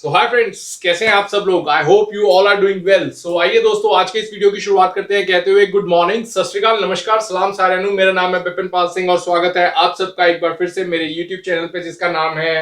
सो hi friends, कैसे हैं आप सब लोग। I hope you all are doing well. So आइए दोस्तों, आज के इस वीडियो की शुरुआत करते हैं कहते हुए गुड मॉर्निंग, सत श्री अकाल, नमस्कार, सलाम सारेनु। मेरा नाम है बिपिन पाल सिंह और स्वागत है आप सबका एक बार फिर से मेरे यूट्यूब चैनल पे जिसका नाम है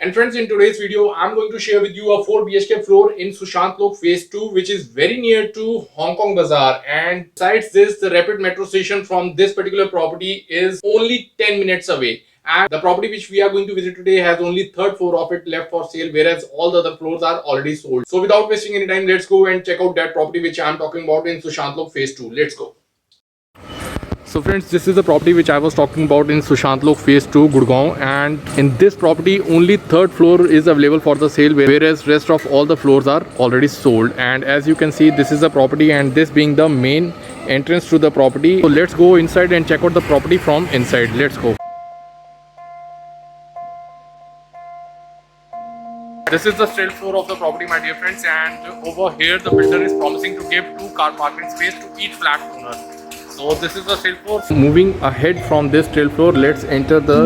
And friends, in today's video, I'm going to share with you a 4 BHK floor in Sushant Lok Phase 2, which is very near to Hong Kong Bazaar. And besides this, the rapid metro station from this particular property is only 10 minutes away. And the property which we are going to visit today has only third floor of it left for sale, whereas all the other floors are already sold. So without wasting any time, let's go and check out that property which I'm talking about in Sushant Lok Phase 2. Let's go. So friends, this is the property which I was talking about in Sushant Lok Phase 2, Gurgaon, and in this property only third floor is available for the sale, whereas rest of all the floors are already sold. And as you can see, this is the property, and this being the main entrance to the property. So let's go inside and check out the property from inside. Let's go. This is the straight floor of the property, my dear friends, and over here the builder is promising to give 2 car parking space to each flat owner. So this is the straight floor. Moving ahead from this straight floor, let's enter the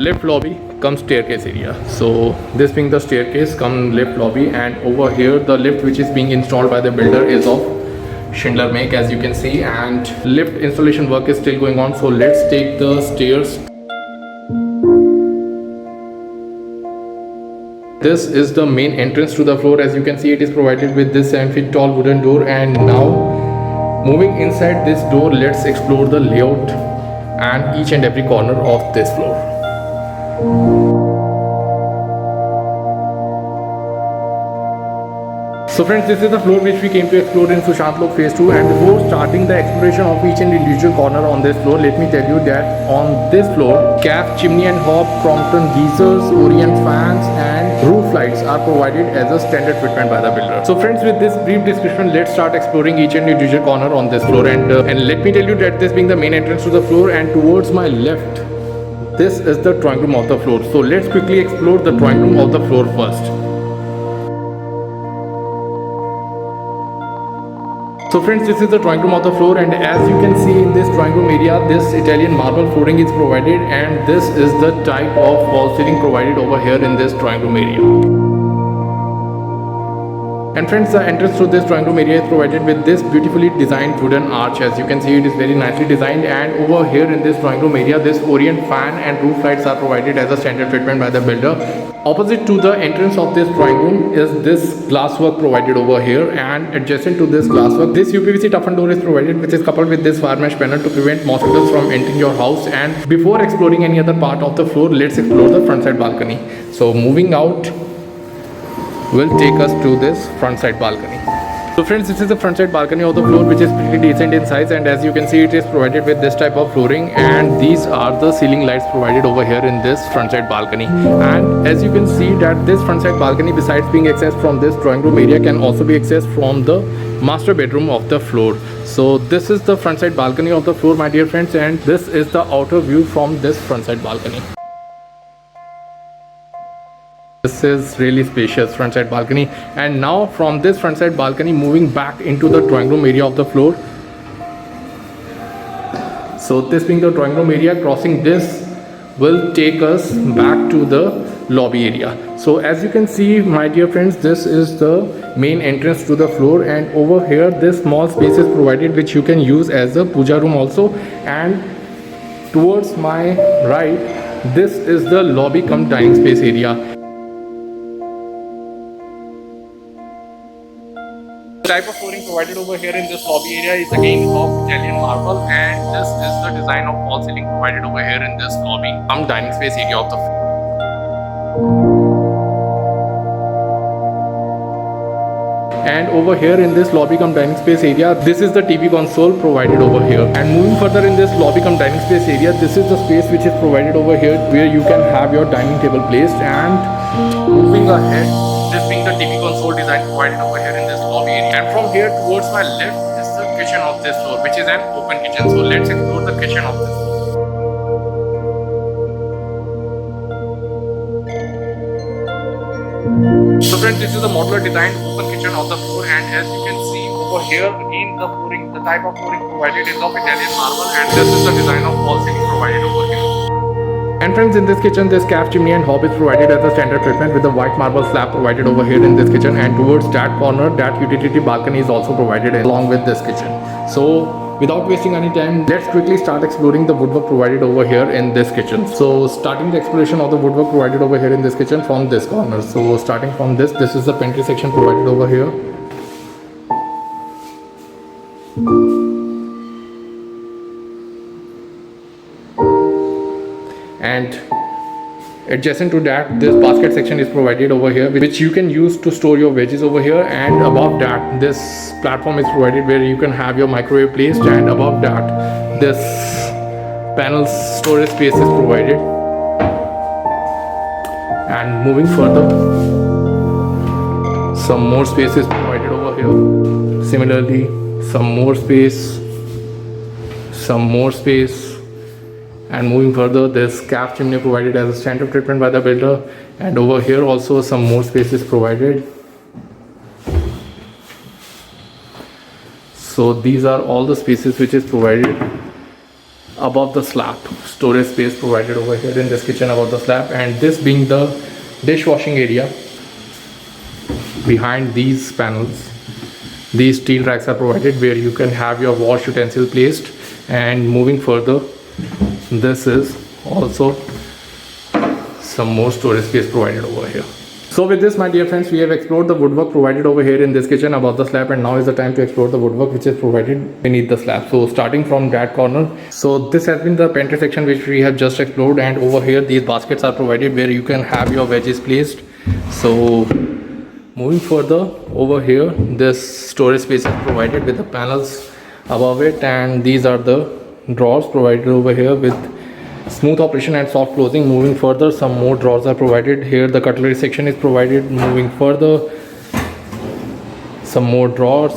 left lobby come staircase area. So this being the staircase come left lobby, and over here the lift which is being installed by the builder is of Schindler make, as you can see, and lift installation work is still going on. So let's take the stairs. This is the main entrance to the floor. As you can see, it is provided with this 7 feet tall wooden door, and now moving inside this door, let's explore the layout and each and every corner of this floor. So friends, this is the floor which we came to explore in Sushant Lok Phase 2, and before starting the exploration of each and individual corner on this floor, let me tell you that on this floor, CAF chimney and hob, Crompton geysers, Orient fans and roof lights are provided as a standard fitment by the builder. So friends, with this brief description, let's start exploring each and individual corner on this floor, and let me tell you that this being the main entrance to the floor, and towards my left, this is the drawing room of the floor. So let's quickly explore the drawing room of the floor first. So friends, this is the drawing room of the floor, and as you can see in this drawing room area, this Italian marble flooring is provided, and this is the type of wall ceiling provided over here in this drawing room area. And friends, the entrance to this drawing room area is provided with this beautifully designed wooden arch. As you can see, it is very nicely designed, and over here in this drawing room area, this Orient fan and roof lights are provided as a standard fitment by the builder. Opposite to the entrance of this drawing room is this glasswork provided over here, and adjacent to this glasswork, this UPVC toughened door is provided, which is coupled with this fire mesh panel to prevent mosquitoes from entering your house. And before exploring any other part of the floor, let's explore the front side balcony. So moving out will take us to this front side balcony. So friends, this is the front side balcony of the floor, which is pretty decent in size, and as you can see, it is provided with this type of flooring, and these are the ceiling lights provided over here in this front side balcony. And as you can see that this front side balcony, besides being accessed from this drawing room area, can also be accessed from the master bedroom of the floor. So this is the front side balcony of the floor, my dear friends, and this is the outer view from this front side balcony. This is really spacious front side balcony, and now from this front side balcony, moving back into the drawing room area of the floor. So this being the drawing room area, crossing this will take us back to the lobby area. So as you can see, my dear friends, this is the main entrance to the floor, and over here this small space is provided which you can use as a puja room also. And towards my right, this is the lobby cum dining space area. The type of flooring provided over here in this lobby area is again of Italian marble, and this is the design of wall ceiling provided over here in this lobby cum dining space area of the floor. And over here in this lobby cum dining space area, this is the TV console provided over here. And moving further in this lobby cum dining space area, this is the space which is provided over here where you can have your dining table placed. And moving ahead, this being the TV console design provided over here in this lobby area. And from here towards my left is the kitchen of this floor, which is an open kitchen. So let's explore the kitchen of this floor. So friends, this is the modular design open kitchen of the floor, and as you can see over here again, the flooring, the type of flooring provided is of Italian marble, and this is the design of wall ceiling provided over here. And friends, in this kitchen, this calf chimney and hob is provided as a standard treatment with the white marble slab provided over here in this kitchen, and towards that corner, that utility balcony is also provided along with this kitchen. So without wasting any time, let's quickly start exploring the woodwork provided over here in this kitchen. So starting the exploration of the woodwork provided over here in this kitchen from this corner. So starting from this is the pantry section provided over here. And adjacent to that, this basket section is provided over here, which you can use to store your veggies over here. And above that, this platform is provided where you can have your microwave placed, and above that, this panel storage space is provided. And moving further, some more space is provided over here. Similarly, some more space, and moving further, this calf chimney provided as a standard treatment by the builder, and over here also some more space is provided. So these are all the spaces which is provided above the slab. Storage space provided over here in this kitchen above the slab, and this being the dishwashing area. Behind these panels, these steel racks are provided where you can have your wash utensil placed. And moving further, this is also some more storage space provided over here. So with this, my dear friends, we have explored the woodwork provided over here in this kitchen above the slab, and now is the time to explore the woodwork which is provided beneath the slab. So starting from that corner, so this has been the pantry section which we have just explored, and over here these baskets are provided where you can have your veggies placed. So moving further, over here this storage space is provided with the panels above it, and these are the drawers provided over here with smooth operation and soft closing. Moving further, some more drawers are provided here. The cutlery section is provided. Moving further, some more drawers.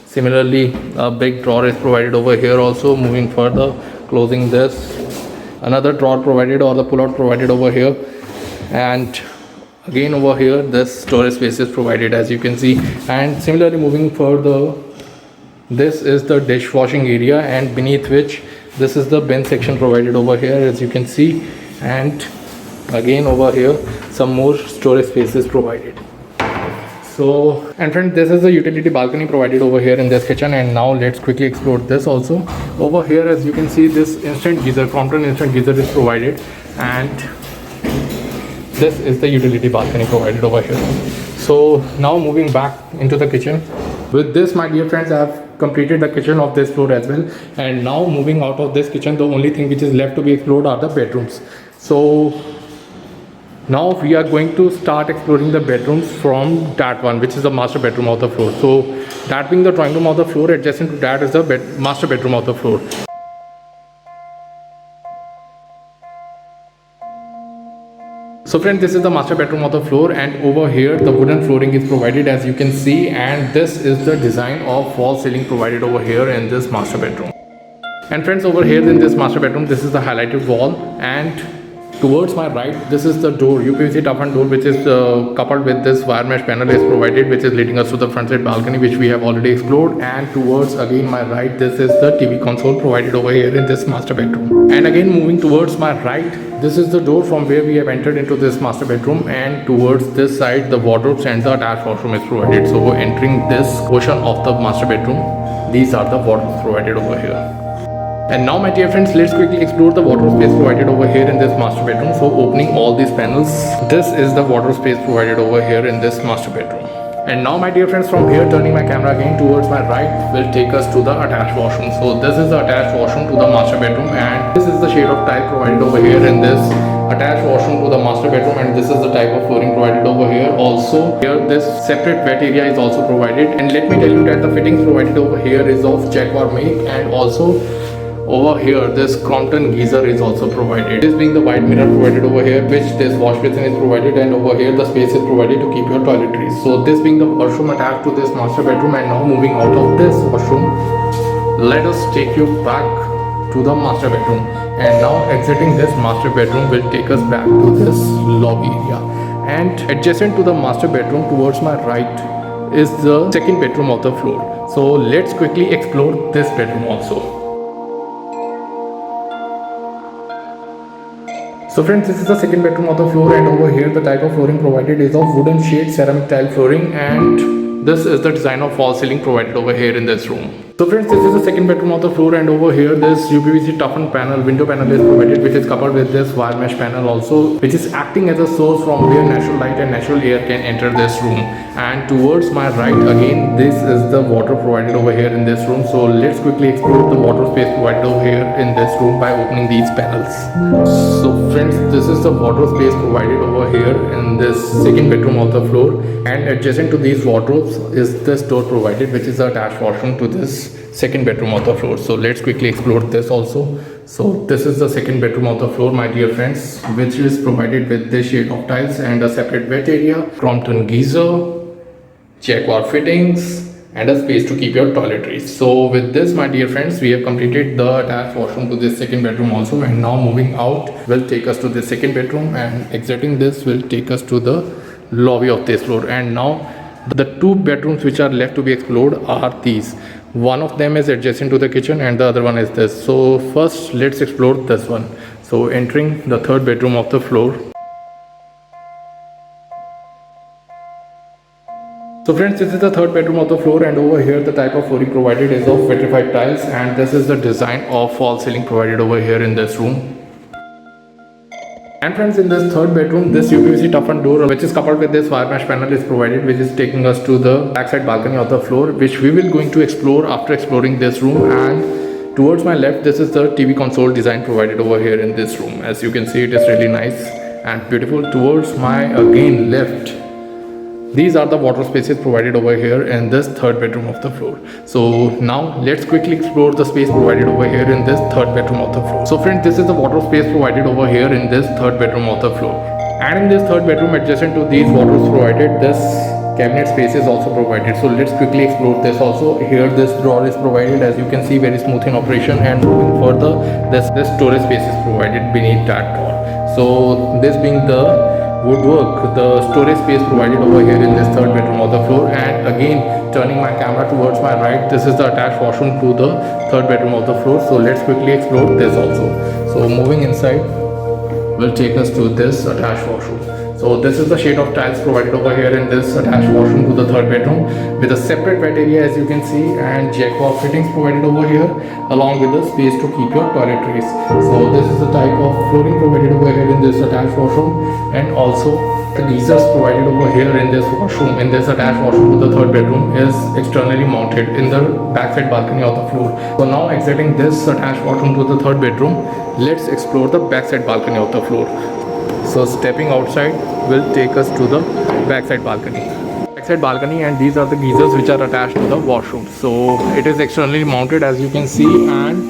Similarly, a big drawer is provided over here also. Moving further, closing this, another drawer provided, or the pull-out provided over here. And again over here this storage space is provided, as you can see. And similarly, moving further, this is the dishwashing area, and beneath which this is the bin section provided over here, as you can see. And again over here some more storage space is provided. So, and friends, this is the utility balcony provided over here in this kitchen. And now let's quickly explore this also. Over here, as you can see, this instant geyser, Crompton instant geyser is provided, and this is the utility balcony provided over here. So now moving back into the kitchen. With this, my dear friends, I have completed the kitchen of this floor as well. And now moving out of this kitchen, the only thing which is left to be explored are the bedrooms. So now we are going to start exploring the bedrooms from that one, which is the master bedroom of the floor. So that being the drawing room of the floor, adjacent to that is the master bedroom of the floor. So friends, this is the master bedroom of the floor, and over here the wooden flooring is provided, as you can see, and this is the design of wall ceiling provided over here in this master bedroom. And friends, over here in this master bedroom, this is the highlighted wall, and towards my right, this is the door, UPVC toughened door, which is coupled with this wire mesh panel is provided, which is leading us to the front side balcony, which we have already explored. And towards again my right, this is the TV console provided over here in this master bedroom. And again moving towards my right, this is the door from where we have entered into this master bedroom, and towards this side the wardrobes and the attached washroom is provided. So entering this portion of the master bedroom, these are the wardrobes provided over here. And now, my dear friends, let's quickly explore the wardrobe space provided over here in this master bedroom. So opening all these panels, this is the wardrobe space provided over here in this master bedroom. And now, my dear friends, from here turning my camera again towards my right will take us to the attached washroom. So this is the attached washroom to the master bedroom, and this is the shade of tile provided over here in this attached washroom to the master bedroom, and this is the type of flooring provided over here. Also here this separate wet area is also provided, and let me tell you that the fittings provided over here is of Jaguar make, and also over here this Crompton geyser is also provided. This being the wide mirror provided over here, which this wash basin is provided, and over here the space is provided to keep your toiletries. So this being the washroom attached to this master bedroom. And now moving out of this washroom, let us take you back to the master bedroom. And now exiting this master bedroom will take us back to this lobby area. And adjacent to the master bedroom towards my right is the second bedroom of the floor. So let's quickly explore this bedroom also. So friends, this is the second bedroom of the floor, and over here the type of flooring provided is of wooden shade ceramic tile flooring, and this is the design of false ceiling provided over here in this room. So friends, this is the second bedroom of the floor, and over here this UPVC toughened panel, window panel is provided, which is coupled with this wire mesh panel also, which is acting as a source from where natural light and natural air can enter this room. And towards my right again, this is the wardrobe provided over here in this room. So let's quickly explore the wardrobe space provided over here in this room by opening these panels. So friends, this is the wardrobe space provided over here in this second bedroom of the floor, and adjacent to these wardrobes is this door provided, which is the attached washroom to this second bedroom of the floor. So let's quickly explore this also. So this is the second bedroom of the floor, my dear friends, which is provided with this shade of tiles and a separate wet area, Crompton geyser, Jaguar fittings, and a space to keep your toiletries. So with this, my dear friends, we have completed the attached washroom to this second bedroom also, and now moving out will take us to the second bedroom, and exiting this will take us to the lobby of this floor. And now the two bedrooms which are left to be explored are these. One of them is adjacent to the kitchen and the other one is this. So first let's explore this one. So entering the third bedroom of the floor. So friends, this is the third bedroom of the floor, and over here the type of flooring provided is of vitrified tiles, and this is the design of false ceiling provided over here in this room. And friends, in this third bedroom, this UPVC toughened door, which is coupled with this wire mesh panel, is provided, which is taking us to the backside balcony of the floor, which we will going to explore after exploring this room. And towards my left, this is the TV console design provided over here in this room. As you can see, it is really nice and beautiful. Towards my again left, these are the wardrobe spaces provided over here in this third bedroom of the floor. So now let's quickly explore the space provided over here in this third bedroom of the floor. So friends, this is the wardrobe space provided over here in this third bedroom of the floor. And in this third bedroom, adjacent to these wardrobes provided, this cabinet space is also provided. So let's quickly explore this also. Here this drawer is provided, as you can see, very smooth in operation, and moving further, this storage space is provided beneath that drawer. So this being the woodwork, the storage space provided over here in this third bedroom of the floor. And again, turning my camera towards my right, this is the attached washroom to the third bedroom of the floor. So let's quickly explore this also. So moving inside will take us to this attached washroom. So this is the shade of tiles provided over here in this attached washroom to the third bedroom, with a separate wet area, as you can see, and Jaguar fittings provided over here, along with the space to keep your toiletries. So this is the type of flooring provided over here in this attached washroom, and also the geysers provided over here in this washroom, in this attached washroom to the third bedroom, is externally mounted in the backside balcony of the floor. So now exiting this attached washroom to the third bedroom, let's explore the backside balcony of the floor. So stepping outside will take us to the backside balcony. And these are the geysers which are attached to the washroom. So it is externally mounted, as you can see, and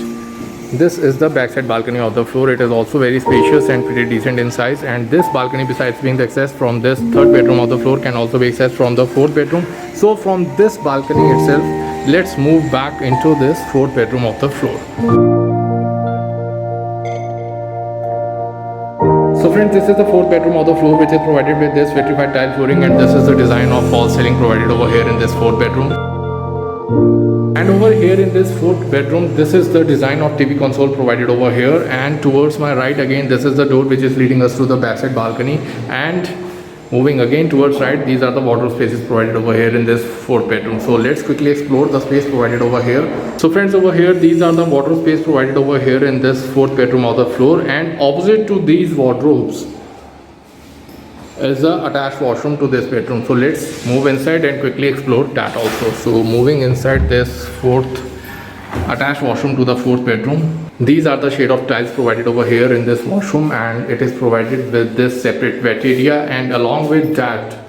this is the backside balcony of the floor. It is also very spacious and pretty decent in size, and this balcony, besides being accessed from this third bedroom of the floor, can also be accessed from the fourth bedroom. So from this balcony itself, let's move back into this fourth bedroom of the floor. So friends, this is the fourth bedroom of the floor, which is provided with this vitrified tile flooring, and this is the design of false ceiling provided over here in this fourth bedroom. And over here in this fourth bedroom, this is the design of TV console provided over here, and towards my right again, this is the door which is leading us to the backside balcony. And moving again towards right, these are the wardrobe spaces provided over here in this fourth bedroom. So let's quickly explore the space provided over here. So friends, over here, these are the wardrobe space provided over here in this fourth bedroom of the floor, and opposite to these wardrobes is the attached washroom to this bedroom. So let's move inside and quickly explore that also. So moving inside this fourth attached washroom to the fourth bedroom, these are the shade of tiles provided over here in this washroom, and it is provided with this separate wet area, and along with that,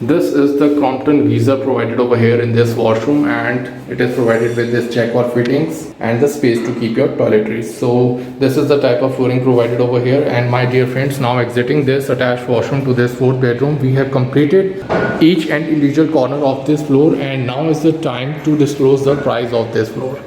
this is the Crompton geyser provided over here in this washroom, and it is provided with this Jaguar fittings and the space to keep your toiletries. So this is the type of flooring provided over here. And my dear friends, now exiting this attached washroom to this fourth bedroom, we have completed each and individual corner of this floor, and now is the time to disclose the price of this floor.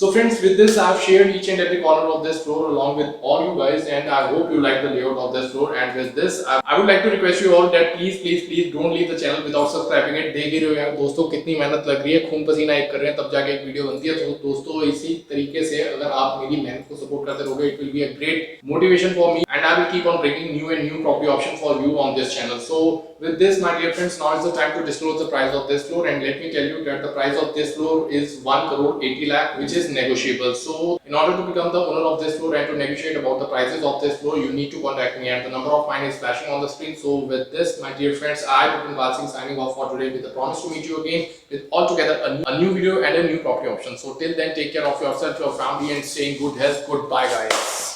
So friends, with this I have shared each and every corner of this floor along with all you guys, and I hope you like the layout of this floor. And with this I would like to request you all that please don't leave the channel without subscribing it. देख ही रहे हो यार दोस्तों कितनी मेहनत लग रही है, खून पसीना एक कर रहे हैं तब जाके एक वीडियो बनती है। तो दोस्तों इसी तरीके से अगर आप मेरी मेहनत को सपोर्ट करते रहोगे, it will be a great motivation for me and I will keep on bringing new and new property option for you on this channel. So with this my dear friends, now is the time to disclose the price of this floor, and let me tell you that the price of this floor is 1 crore 80 lakh, which is negotiable. So in order to become the owner of this floor and to negotiate about the prices of this floor, you need to contact me, and the number of mine is flashing on the screen. So with this my dear friends, I Vipin Pal Singh signing off for today with the promise to meet you again with altogether a new video and a new property option. So till then, take care of yourself, your family, and stay in good health. Goodbye guys.